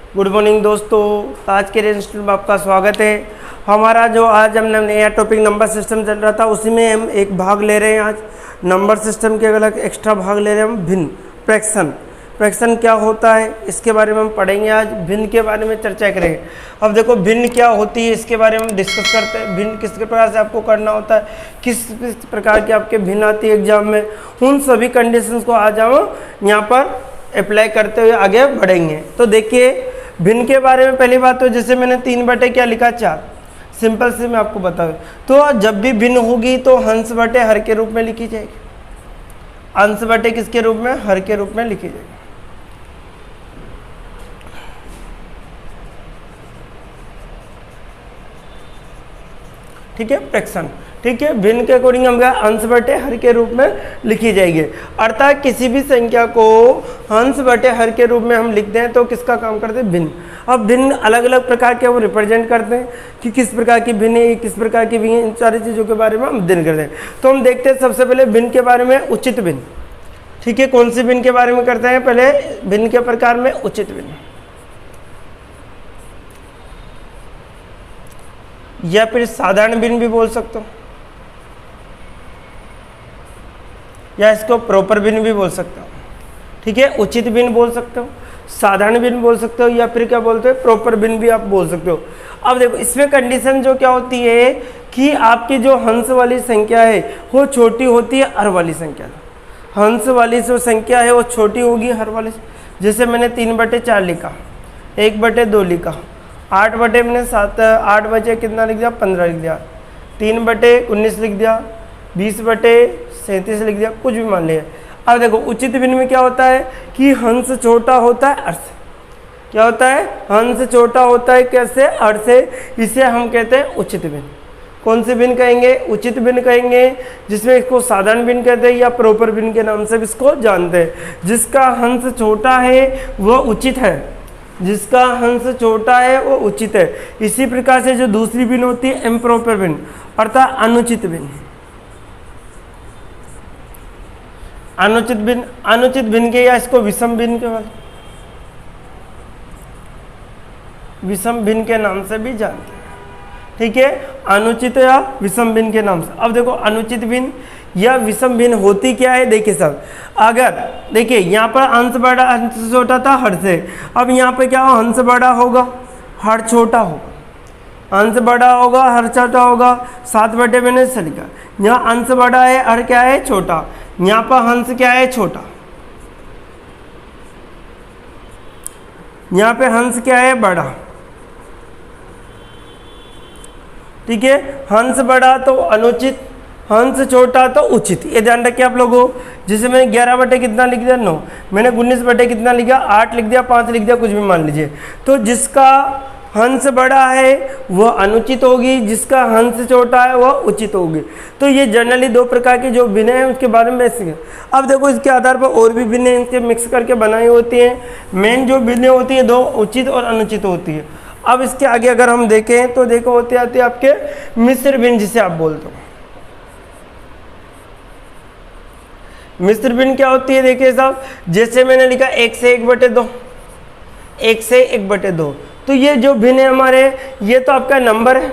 Good morning दोस्तों, आज के इंस्टीट्यूट में आपका स्वागत है। हमारा जो आज हमने नया टॉपिक नंबर सिस्टम चल रहा था, उसी में हम एक भाग ले रहे हैं। आज नंबर सिस्टम के अलग एक्स्ट्रा भाग ले रहे हैं हम, भिन्न फ्रैक्शन। फ्रैक्शन क्या होता है इसके बारे में हम पढ़ेंगे। आज भिन्न के बारे में चर्चा करेंगे। अब देखो भिन्न क्या होती है इसके बारे में हम डिस्कस करते हैं। भिन्न किस प्रकार से आपको करना होता है, किस प्रकार की आपके भिन्न आती है एग्जाम में, उन सभी कंडीशंस को आज हम यहाँ पर अप्लाई करते हुए आगे बढ़ेंगे। तो देखिए भिन्न के बारे में पहली बात तो जैसे मैंने 3 बटे क्या लिखा 4, सिंपल से मैं आपको बताऊँ तो जब भी भिन्न होगी तो हंस बटे हर के रूप में लिखी जाएगी। अंश बटे किसके रूप में, हर के रूप में लिखी जाएगी। ठीक है, फ्रैक्शन। ठीक है, भिन्न के अकॉर्डिंग हम अंश बटे हर के रूप में लिखी जाएगी। अर्थात किसी भी संख्या को अंश बटे हर के रूप में हम लिखते हैं तो किसका काम करते हैं, भिन्न। अब भिन्न अलग अलग प्रकार के वो रिप्रेजेंट करते हैं कि किस प्रकार की भिन्न है, किस प्रकार की भिन्न, इन सारी चीज़ों के बारे में हम भिन्न करते हैं। तो हम देखते हैं सबसे पहले भिन्न के बारे में, उचित भिन्न। ठीक है, कौन सी भिन्न के बारे में करते हैं, पहले भिन्न के प्रकार में उचित भिन्न, या फिर साधारण भिन्न भी बोल सकते हो, या इसको प्रॉपर भिन्न भी बोल सकते हो। ठीक है, उचित भिन्न बोल सकते हो, साधारण भिन्न बोल सकते हो, या फिर क्या बोलते हो, प्रॉपर भिन्न भी आप बोल सकते हो। अब देखो इसमें कंडीशन जो क्या होती है कि आपकी जो हंस वाली संख्या है वो छोटी होती है हर वाली संख्या। हंस वाली जो संख्या है वो छोटी होगी हर वाली। जैसे मैंने 3 बटे 4 लिखा, 1 बटे 2 लिखा, 8 बटे मैंने 7, 8 बचे कितना लिख दिया, 15 लिख दिया, 3 बटे 19 लिख दिया, 20 बटे 37 लिख दिया, कुछ भी मान लिया। अब देखो उचित भिन्न में क्या होता है कि हंस छोटा होता है अर्थ। क्या होता है, हंस छोटा होता है कैसे, अर्थ से। इसे हम कहते हैं उचित भिन्न। कौन से भिन्न कहेंगे, उचित भिन्न कहेंगे, जिसमें इसको साधारण भिन्न कहते हैं या प्रॉपर भिन्न के नाम से भी इसको जानते हैं। जिसका हंस छोटा है वह उचित है, जिसका हंस छोटा है वो उचित है। इसी प्रकार से जो दूसरी भिन्न होती है इम्प्रॉपर भिन्न, अर्थात अनुचित भिन्न। अनुचित भिन्न, अनुचित भिन्न के या इसको विषम भिन्न के वाले, विषम भिन्न के नाम से भी जानते हैं। ठीक है, अनुचित या विषम भिन्न के नाम से। अब देखो अनुचित भिन्न या विषम भिन्न होती क्या है, देखिए सब। अगर देखिए यहाँ पर अंश बड़ा अंश छोटा था हर से, अब यहाँ पे क्या हो, अंश बड़ा होगा हर छोटा होगा, अंश बड़ा होगा हर छोटा होगा। 7 बटे मैंने से लिखा, यहाँ अंश बड़ा है हर क्या है, छोटा। यहाँ पर हंस क्या है, छोटा। यहाँ पे हंस क्या है, बड़ा। ठीक है, हंस बड़ा तो अनुचित, हंस छोटा तो उचित। ये ध्यान रखिए आप लोगों। जैसे मैंने 11 बटे कितना लिख दिया, 9। मैंने 19 बटे कितना लिखा, 8 लिख दिया, 5 लिख दिया, कुछ भी मान लीजिए। तो जिसका हंस बड़ा है वह अनुचित होगी, जिसका हंस छोटा है वह उचित होगी। तो ये जनरली 2 प्रकार की जो भिन्न है उसके बारे में सीखें। अब देखो इसके आधार पर और भी भिन्न इनके मिक्स करके बनाई होती हैं। मेन जो भिन्न होती है 2 उचित और अनुचित होती है। अब इसके आगे अगर हम देखें तो देखो होते आते आपके मिश्र भिन्न, जिसे आप बोलते हो। मिश्र भिन्न क्या होती है, देखिए साहब, जैसे मैंने लिखा 1 से 1 बटे 2, 1 से 1 बटे 2। तो ये जो भिन्न है हमारे, ये तो आपका नंबर है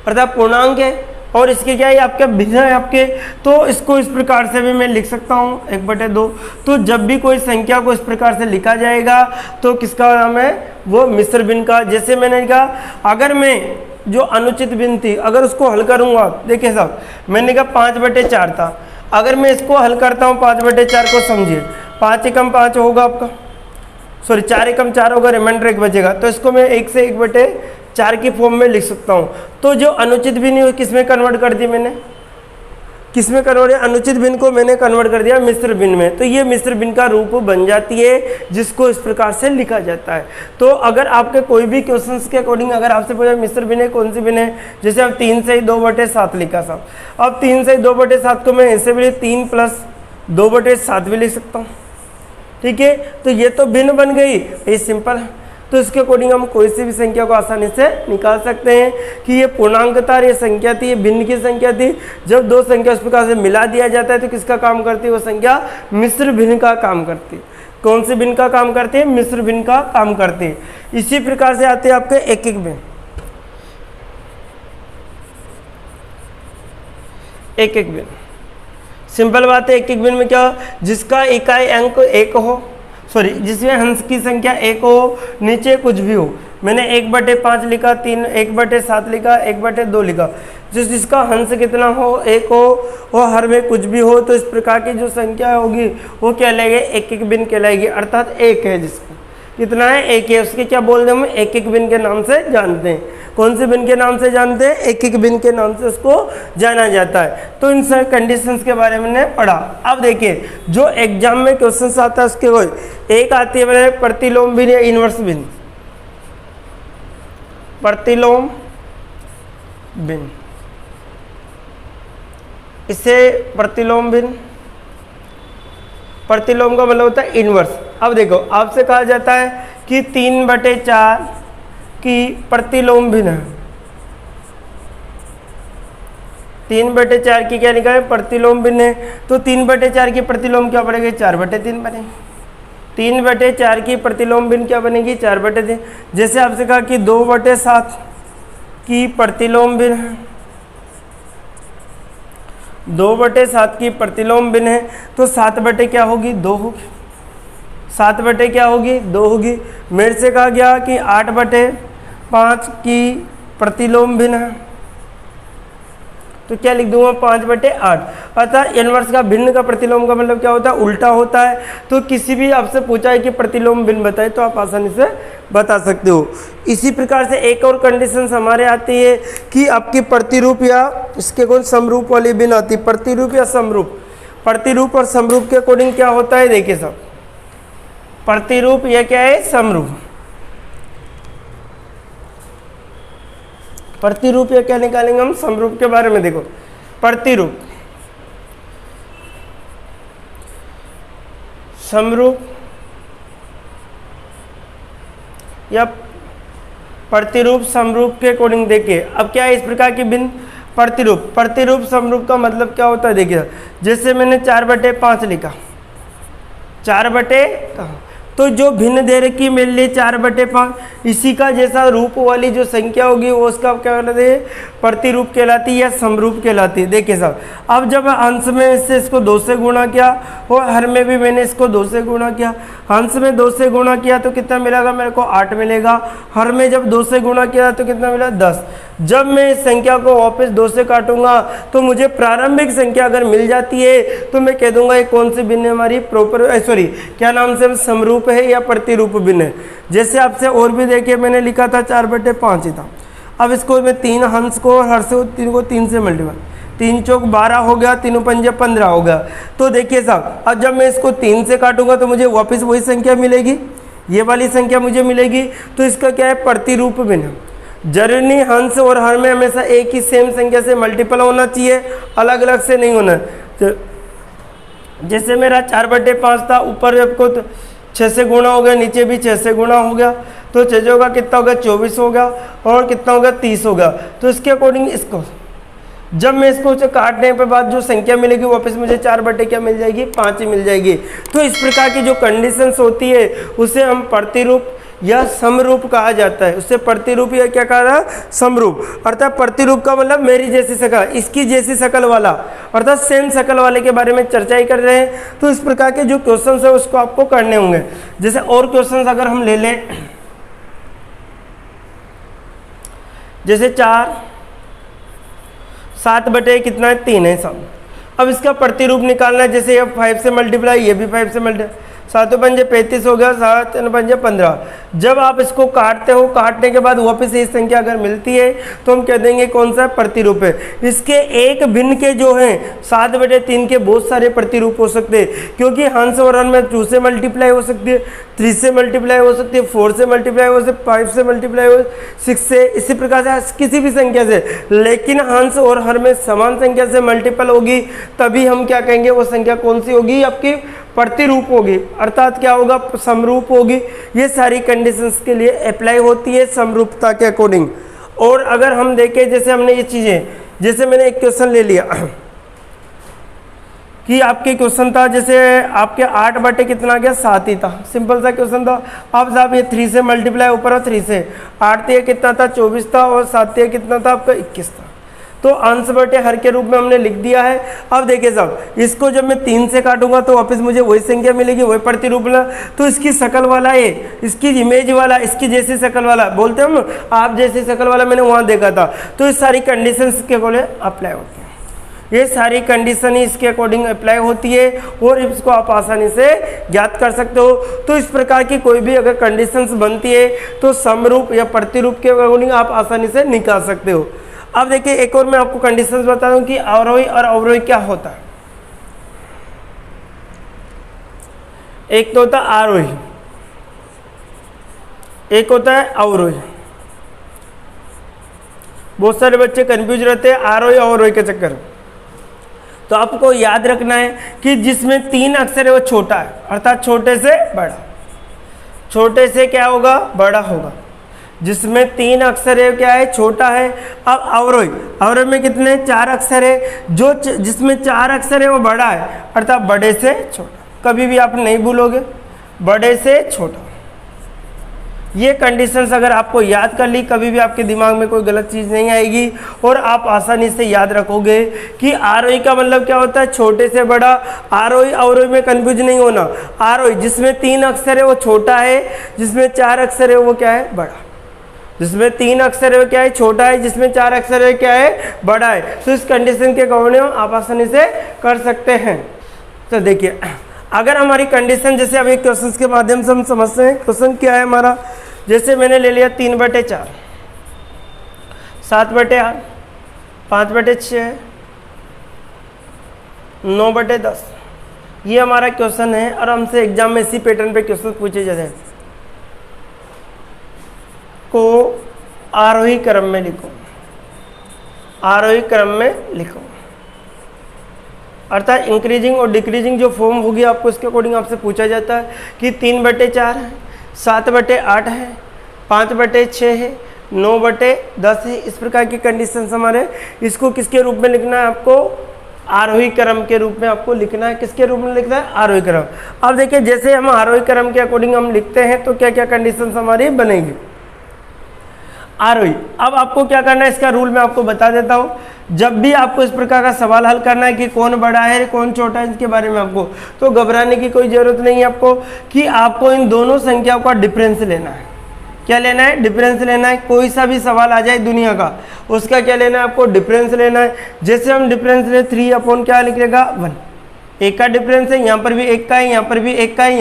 अर्थात पूर्णांक है, और इसके क्या है आपका भिन्न है आपके। तो इसको इस प्रकार से भी मैं लिख सकता हूँ 1 बटे 2। तो जब भी कोई संख्या को इस प्रकार से लिखा जाएगा तो किसका नाम है, वो मिश्र भिन्न का। जैसे मैंने कहा अगर मैं जो अनुचित भिन्न थी अगर उसको हल करूँगा, देखिए साहब मैंने कहा 5 बटे 4 था, अगर मैं इसको हल करता हूँ 5 बटे 4 को, समझिए 5 एकम 5 होगा आपका, सॉरी 4 एकम 4 होगा, रिमाइंडर 1 बचेगा। तो इसको मैं 1 से 1 बटे 4 की फॉर्म में लिख सकता हूँ। तो जो अनुचित भिन्न किस में कन्वर्ट कर दी मैंने, किस में कन्वर्ट, अनुचित भिन्न को मैंने कन्वर्ट कर दिया मिश्र भिन्न में। तो ये मिश्र भिन्न का रूप बन जाती है, जिसको इस प्रकार से लिखा जाता है। तो अगर आपके कोई भी क्वेश्चंस के अकॉर्डिंग अगर आपसे पूछा मिश्र भिन्न कौन सी भिन्न है, जैसे अब 3 से 2 बटे 7 लिखा साहब, अब 3 से 2 बटे 7 को मैं ऐसे भी 3 प्लस 2 बटे 7 भी लिख सकता हूँ। ठीक है, तो ये तो भिन्न बन गई, ये सिंपल है। तो इसके अकॉर्डिंग हम कोई सी भी संख्या को आसानी से निकाल सकते हैं कि ये पूर्णांक था, ये संख्या थी, ये भिन्न की संख्या थी। जब 2 संख्या इस प्रकार से मिला दिया जाता है तो किसका काम करती है वो संख्या, मिश्र भिन्न का काम करती है। कौन से भिन्न का काम करते हैं? मिश्र भिन्न का काम करते हैं। इसी प्रकार से आते हैं आपके एक एक भिन्न, एक एक भिन्न। सिंपल बात है, एक एक भिन्न में क्या, जिसका इकाई अंक एक हो, सॉरी जिसमें अंश की संख्या एक हो, नीचे कुछ भी हो। मैंने 1/5 लिखा, 3 1/7 लिखा, 1/2 लिखा, जिसका अंश कितना हो, एक हो, और हर में कुछ भी हो, तो इस प्रकार की जो संख्या होगी वो क्या कहलाएगी? एक एक भिन्न कहलाएगी। अर्थात एक है, जिसको कितना है? एक है, उसके क्या बोलते हैं? हम एक एक भिन्न के नाम से जानते हैं। कौन से भिन्न के नाम से जानते हैं? एक एक भिन्न के नाम से उसको जाना जाता है। तो इन सब कंडीशंस के बारे में मैंने पढ़ा। अब देखिए, जो एग्जाम में क्वेश्चन आता है उसके कोई एक आती है मैंने प्रतिलोम भिन्न या इनवर्स भिन्न, प्रतिलोम भिन्न, इसे प्रतिलोम भिन्न, प्रतिलोम का मतलब होता है इनवर्स। अब देखो, आपसे कहा जाता है कि 3/4 की प्रतिलोम भिन्न है, 3/4 की क्या निकाले? प्रतिलोम भिन्न है। तो 3/4 की प्रतिलोम क्या बनेगी? 4/3 बनेगी। 3/4 की प्रतिलोम भिन्न क्या बनेगी? 4/3। जैसे आपसे कहा कि 2/7 की प्रतिलोम भिन्न है, 2/7 की प्रतिलोम भिन्न है, तो 7 क्या होगी? 2 होगी। 7 क्या होगी? 2 होगी। मेरे से कहा गया कि 8/5 की प्रतिलोम भिन्न है, तो क्या लिख दूंगा? 5/8। अतः इनवर्स का भिन्न का प्रतिलोम का मतलब क्या होता है? उल्टा होता है। तो किसी भी आपसे पूछा है कि प्रतिलोम भिन्न बताए, तो आप आसानी से बता सकते हो। इसी प्रकार से एक और कंडीशन हमारे आती है कि आपकी प्रतिरूप या इसके कौन समरूप वाली भिन्न आती है। प्रतिरूप या समरूप, प्रतिरूप और समरूप के अकॉर्डिंग क्या होता है? देखिए सब, प्रतिरूप यह क्या है? समरूप। प्रतिरूप या क्या निकालेंगे हम? समरूप के बारे में देखो। प्रतिरूप, समरूप या प्रतिरूप समरूप के अकॉर्डिंग देखिए। अब क्या है? इस प्रकार की भिन्न प्रतिरूप, प्रतिरूप समरूप का मतलब क्या होता है? देखिए, जैसे मैंने 4/5 लिखा, 4/, तो जो भिन्न दे रखी मेरे लिए 4/5, इसी का जैसा रूप वाली जो संख्या होगी वो उसका क्या कहलाती है? प्रतिरूप कहलाती है या समरूप कहलाती है। देखिए साहब, अब जब अंश में इससे इसको 2 से गुणा किया और हर में भी मैंने इसको 2 से गुणा किया, अंश में 2 से गुणा किया तो कितना मिलेगा? मेरे को 8 मिलेगा। हर में जब 2 से गुणा किया तो कितना मिला? 10। जब मैं इस संख्या को वापस 2 से काटूंगा तो मुझे प्रारंभिक संख्या अगर मिल जाती है तो मैं कह दूंगा ये कौन सी भिन्न हमारी प्रॉपर, सॉरी क्या नाम से, समरूप है या प्रतिरूप भिन्न है। जैसे आपसे और भी देखिए, मैंने लिखा था 4/5 ही था। अब इसको मैं 3 अंश को हर से 3 से मल्टीप्लाई, 3 चौक 12 हो गया, 3 पंजे 15 हो गया। तो देखिए साहब, अब जब मैं इसको 3 से काटूंगा तो मुझे वापस वही संख्या मिलेगी, ये वाली संख्या मुझे मिलेगी। तो इसका क्या है? प्रतिरूप भिन्न। जरूरी नहीं हंस और हर में हमेशा एक ही सेम संख्या से मल्टीपल होना चाहिए, अलग अलग से नहीं होना। तो जैसे मेरा 4/5 था, ऊपर आपको 6 से गुणा हो गया, नीचे भी 6 से गुणा हो गया, तो 6 होगा कितना हो गया? 24 हो गया, और कितना हो गया? 30 हो गया। तो इसके अकॉर्डिंग इसको जब मैं इसको काटने के बाद जो संख्या मिलेगी वापस मुझे 4/ क्या मिल जाएगी? 5 ही मिल जाएगी। तो इस प्रकार की जो कंडीशंस होती है उसे हम प्रतिरूप या समरूप कहा जाता है। उससे प्रतिरूप या क्या कहा रहा है? समरूप। अर्थात प्रतिरूप का मतलब मेरी जैसी शकल, इसकी जैसी शकल वाला, अर्थात सेम शकल वाले के बारे में चर्चा ही कर रहे हैं। तो इस प्रकार के जो क्वेश्चन है उसको आपको करने होंगे। जैसे और क्वेश्चन अगर हम ले लें, जैसे 4 7/, कितना है? 3 है सब। अब इसका प्रतिरूप निकालना है, जैसे ये 5 से मल्टीप्लाई, ये भी 5 से मल्टीप्लाई, 7 पंजे 35 हो गया, 7 पंजे 15। जब आप इसको काटते हो, काटने के बाद वापस ये संख्या अगर मिलती है तो हम कह देंगे कौन सा प्रतिरूप है। इसके एक भिन्न के जो हैं 7/3 के बहुत सारे प्रतिरूप हो सकते हैं, क्योंकि हंस और हन में 2 से मल्टीप्लाई हो सकती है, 3 से मल्टीप्लाई हो सकती है, 4 से मल्टीप्लाई हो सकती है, 5 से मल्टीप्लाई हो, 6 से, इसी प्रकार से किसी भी संख्या से। लेकिन हंस और हर में समान संख्या से मल्टीपल होगी तभी हम क्या कहेंगे? वो संख्या कौन सी होगी? आपकी प्रतिरूप होगी, अर्थात क्या होगा? समरूप होगी। ये सारी कंडीशंस के लिए अप्लाई होती है समरूपता के अकॉर्डिंग। और अगर हम देखें, जैसे हमने ये चीज़ें, जैसे मैंने एक क्वेश्चन ले लिया कि आपके क्वेश्चन था जैसे आपके 8 बटे कितना गया 7 ही था, सिंपल सा क्वेश्चन था। अब साहब ये 3 से मल्टीप्लाई ऊपर और 3 से 8 दिया कितना था 24 था और 7 दिया कितना था आपका 21 था। तो अंश बटे हर के रूप में हमने लिख दिया है। अब देखिए साहब इसको जब मैं 3 से काटूंगा तो वापस मुझे वही संख्या मिलेगी, वही प्रतिरूप ना, तो इसकी शकल वाला ये, इसकी इमेज वाला, इसकी जैसी शकल वाला बोलते हैं हम, आप जैसी शकल वाला मैंने वहाँ देखा था। तो ये सारी कंडीशंस के अकॉर्डिंग अप्लाई होती है, ये सारी कंडीशन ही इसके अकॉर्डिंग अप्लाई होती है और इसको आप आसानी से ज्ञात कर सकते हो। तो इस प्रकार की कोई भी अगर कंडीशंस बनती है तो समरूप या प्रतिरूप के अकॉर्डिंग आप आसानी से निकाल सकते हो। अब देखिए एक और मैं आपको कंडीशंस बता दूं कि अवरोही और अवरोही क्या होता है। एक तो होता है आरोही, एक होता है अवरोही। बहुत सारे बच्चे कंफ्यूज रहते हैं आरोही अवरोही के चक्कर। तो आपको याद रखना है कि जिसमें 3 अक्षर है वो छोटा है, अर्थात छोटे से बड़ा, छोटे से क्या होगा बड़ा होगा। जिसमें 3 अक्षर है क्या है छोटा है। अब अवरोही, अवरोही में कितने 4 अक्षर है, जो जिसमें 4 अक्षर है वो बड़ा है, अर्थात बड़े से छोटा। कभी भी आप नहीं भूलोगे, बड़े से छोटा। ये कंडीशंस अगर आपको याद कर ली, कभी भी आपके दिमाग में कोई गलत चीज़ नहीं आएगी और आप आसानी से याद रखोगे कि आरोही का मतलब क्या होता है छोटे से बड़ा। आरोही अवरोही में कंफ्यूज नहीं होना। आरोही जिसमें 3 अक्षर है वो छोटा है, जिसमें 4 अक्षर है वो क्या है बड़ा। जिसमें 3 अक्षर है वो क्या है छोटा है, जिसमें 4 अक्षर है क्या है बड़ा है। तो इस कंडीशन के अकॉर्डिंग आप आसानी से कर सकते हैं। तो देखिए अगर हमारी कंडीशन जैसे अभी क्वेश्चन के माध्यम से हम समझते हैं। क्वेश्चन क्या है हमारा, जैसे मैंने ले लिया 3/4, 7/8, 5/6, 9/10, ये हमारा क्वेश्चन है और हमसे एग्जाम में इसी पैटर्न पे क्वेश्चन पूछे जाते हैं। को आरोही क्रम में लिखो, आरोही क्रम में लिखो, अर्थात इंक्रीजिंग और डिक्रीजिंग जो फॉर्म होगी आपको इसके अकॉर्डिंग आपसे पूछा जाता है कि 3/4 है, 7/8 है, 5/6 है, 9/10 है। इस प्रकार की कंडीशन हमारे, इसको किसके रूप में लिखना है आपको आरोही क्रम के रूप में आपको लिखना है। किसके रूप में लिखना है आरोही क्रम। अब देखिए जैसे हम आरोही क्रम के अकॉर्डिंग हम लिखते हैं तो क्या क्या कंडीशन हमारी बनेगी आरोही। अब आपको क्या करना है इसका रूल मैं आपको बता देता हूँ। जब भी आपको इस प्रकार का सवाल हल करना है कि कौन बड़ा है कौन छोटा है इसके बारे में आपको, तो घबराने की कोई ज़रूरत नहीं है आपको कि आपको इन दोनों संख्याओं का डिफरेंस लेना है। क्या लेना है डिफरेंस लेना है। कोई सा भी सवाल आ जाए दुनिया का उसका क्या लेना है आपको डिफरेंस लेना है। जैसे हम डिफरेंस ले 3 क्या लिखेगा 1, एक का डिफरेंस है, यहाँ पर भी एक का है, यहाँ पर भी एक का है,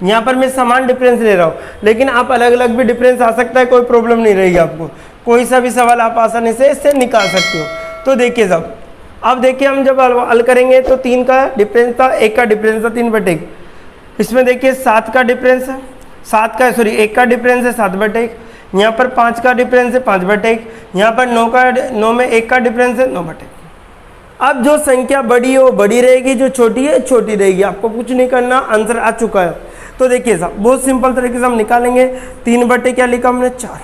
यहाँ पर मैं समान डिफरेंस ले रहा हूँ, लेकिन आप अलग अलग भी डिफरेंस आ सकता है, कोई प्रॉब्लम नहीं रहेगी आपको। कोई सा भी सवाल आप आसानी से इससे निकाल सकते हो। तो देखिए साहब अब देखिए हम जब हल करेंगे तो 3 का डिफरेंस था, 1 का डिफरेंस था 3/1। इसमें देखिए 7 का डिफरेंस है, 1 का डिफरेंस है 7/1। यहाँ पर 5 का डिफरेंस है 5/1। यहाँ पर 9 में 1 का डिफरेंस है 9/1। अब जो संख्या बड़ी है वो बड़ी रहेगी, जो छोटी है छोटी रहेगी। आपको कुछ नहीं करना, आंसर आ चुका है। तो देखिए साहब बहुत सिंपल तरीके से हम निकालेंगे। 3/, क्या लिखा हमने 4,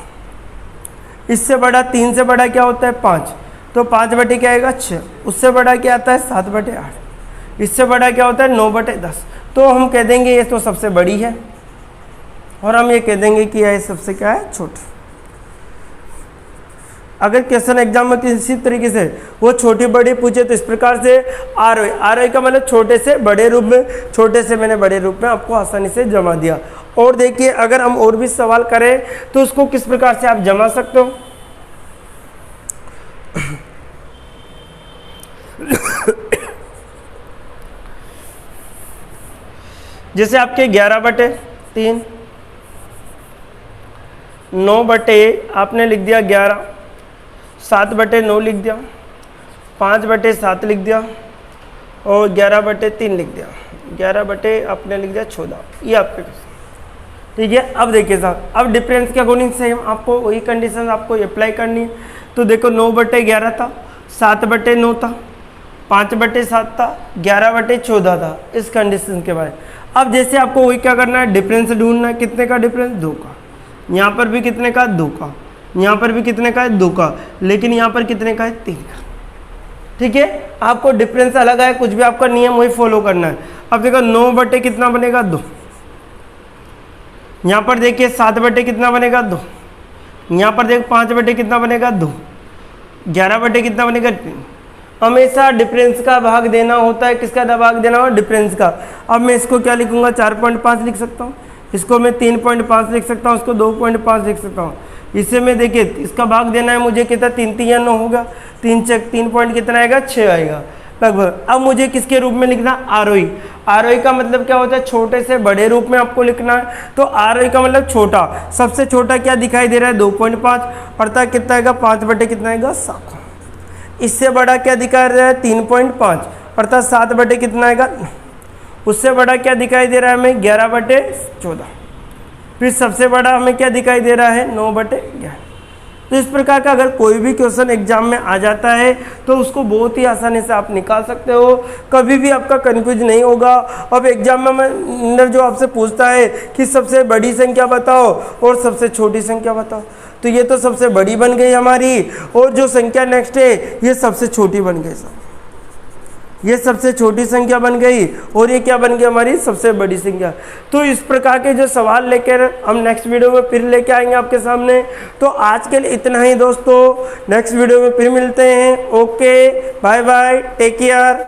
इससे बड़ा 3 से बड़ा क्या होता है 5, तो 5/, क्या आएगा 6, उससे बड़ा क्या आता है 7/8, इससे बड़ा क्या होता है 9/10। तो हम कह देंगे ये तो सबसे बड़ी है और हम ये कह देंगे कि यह सबसे क्या है छोटी। अगर क्वेश्चन एग्जाम में किसी तरीके से वो छोटी बड़ी पूछे तो इस प्रकार से आरोही, आरोही का मतलब छोटे से बड़े रूप में, छोटे से मैंने बड़े रूप में आपको आसानी से जमा दिया। और देखिए अगर हम और भी सवाल करें तो उसको किस प्रकार से आप जमा सकते हो। जैसे आपके 11/3, 9/ आपने लिख दिया 11, 7/9 लिख दिया, 5/7 लिख दिया और 11/3 लिख दिया, 11/ आपने लिख दिया 14। ये आपके ठीक है। अब देखिए साहब अब डिफरेंस के अकॉर्डिंग से आपको वही कंडीशन आपको अप्लाई करनी है। तो देखो 9/11 था, 7/9 था, 5/7 था, 11/14 था। इस कंडीशन के बारे में अब जैसे आपको वही क्या करना है डिफरेंस ढूंढना है। कितने का डिफरेंस 2 का, यहाँ पर भी कितने का 2 का, यहाँ पर भी कितने का है 2 का, लेकिन यहाँ पर कितने का है 3 का। ठीक है। आपको डिफरेंस अलग है, कुछ भी आपका नियम वही फॉलो करना है। अब देखो 9 बटे कितना बनेगा 2, यहाँ पर देखिए 7 बटे कितना बनेगा 2, यहाँ पर देखो 5 बटे कितना बनेगा 2, 11 बटे कितना बनेगा 3। हमेशा डिफरेंस का भाग देना होता है, किसका भाग देना हो, डिफरेंस का। अब मैं इसको क्या लिखूंगा 4.5 लिख सकता हूँ, इसको मैं 3.5 लिख सकता हूँ, इसको 2.5 लिख सकता हूँ। इससे मैं देखिए इसका भाग देना है मुझे, कितना 3 3 या 9 होगा, 3 चेक 3 पॉइंट कितना आएगा 6 आएगा लगभग। अब मुझे किसके रूप में लिखना, आरोही। आरोही का मतलब क्या होता है, छोटे से बड़े रूप में आपको लिखना है। तो आरोही का मतलब छोटा, सबसे छोटा क्या दिखाई दे रहा है 2.5, अर्थात कितना आएगा 5 बटे कितना आएगा 7। इससे बड़ा क्या दिखा रहा है 3.5, अर्थात 7 बटे कितना आएगा। उससे बड़ा क्या दिखाई दे रहा है हमें 11 बटे 14। फिर सबसे बड़ा हमें क्या दिखाई दे रहा है 9 बटे 11। तो इस प्रकार का अगर कोई भी क्वेश्चन एग्जाम में आ जाता है तो उसको बहुत ही आसानी से आप निकाल सकते हो, कभी भी आपका कंफ्यूज नहीं होगा। अब एग्जाम में अंदर जो आपसे पूछता है कि सबसे बड़ी संख्या बताओ और सबसे छोटी संख्या बताओ, तो ये तो सबसे बड़ी बन गई हमारी, और जो संख्या नेक्स्ट है ये सबसे छोटी बन गई साहब, ये सबसे छोटी संख्या बन गई, और ये क्या बन गई हमारी सबसे बड़ी संख्या। तो इस प्रकार के जो सवाल लेकर हम नेक्स्ट वीडियो में फिर लेके आएंगे आपके सामने। तो आज के लिए इतना ही दोस्तों, नेक्स्ट वीडियो में फिर मिलते हैं। Okay, bye bye, take care.